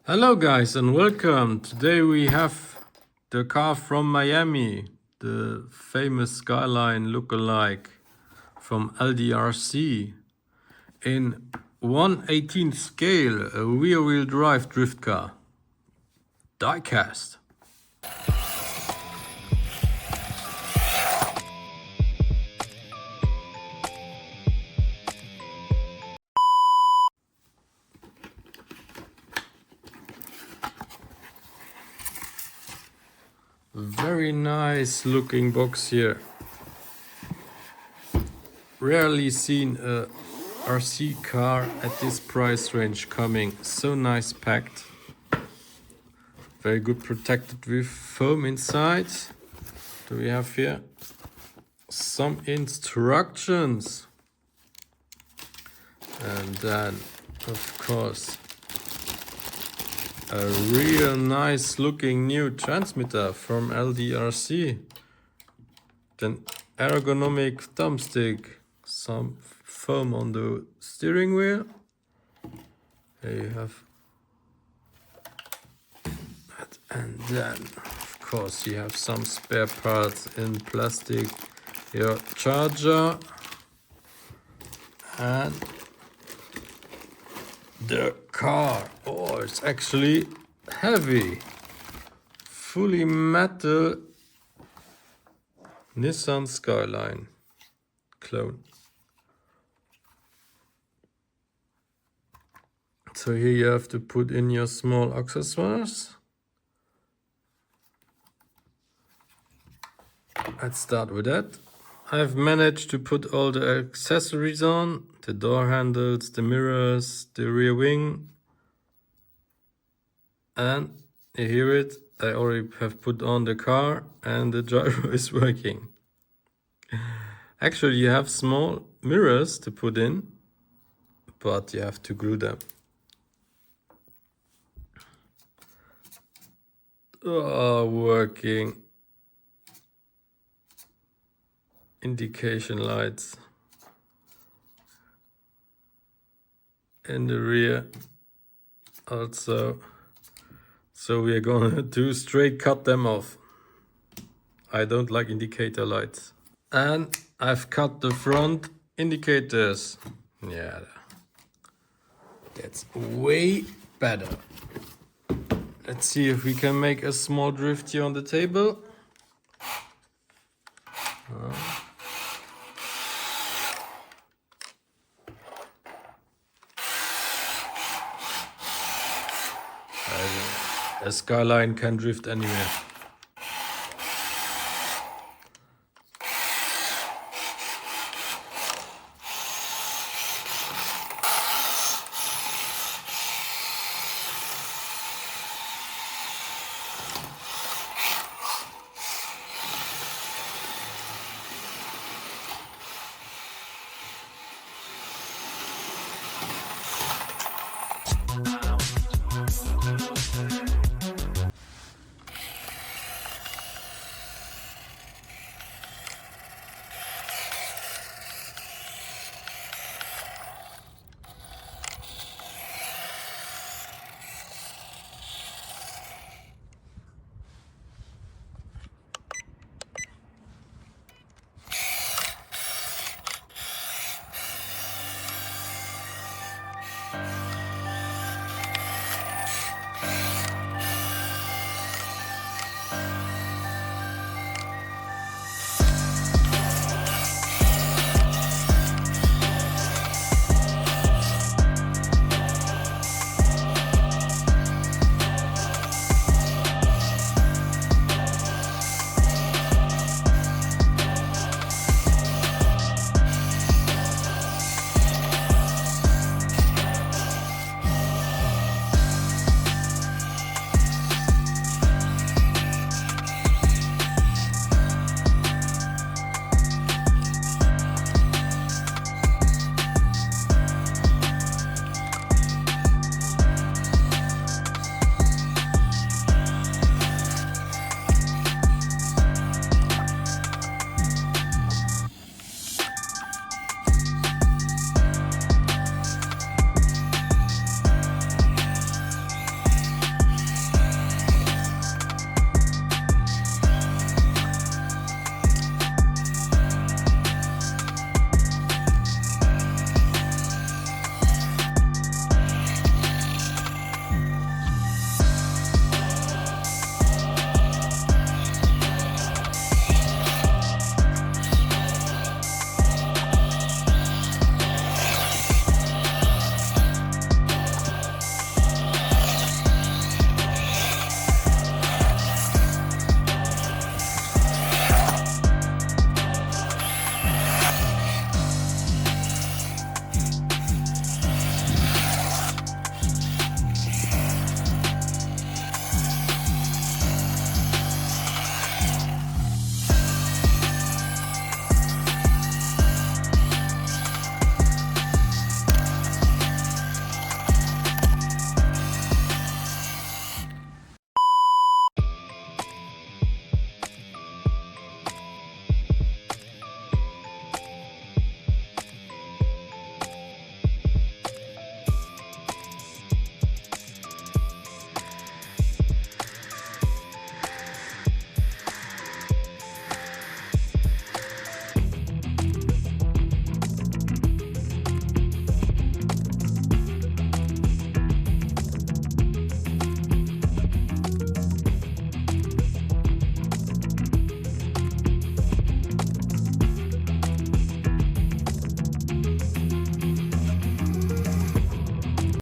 Hello guys and welcome. Today we have the car from Miami, the famous Skyline lookalike from LDRC in 1/18 scale, a rear-wheel drive drift car, die-cast. Very nice looking box here. Rarely seen a RC car at this price range coming so nice packed. Very good protected with foam inside. Do we have here some instructions? And then of course a real nice looking new transmitter from LDRC. Then ergonomic thumbstick, some foam on the steering wheel. There you have that. And then of course you have some spare parts in plastic, your charger and the car. Oh, it's actually heavy. Fully metal Nissan Skyline clone. So here you have to put in your small accessoires. Let's start with that. I've managed to put all the accessories on, the door handles, the mirrors, the rear wing, and you hear it, I already have put on the car and the gyro is working. Actually you have small mirrors to put in, but you have to glue them. Oh, working. Indication lights in the rear also. So we are gonna do straight cut them off. I don't like indicator lights. And I've cut the front indicators. Yeah, that's way better. Let's see if we can make a small drift here on the table. A Skyline can drift anywhere.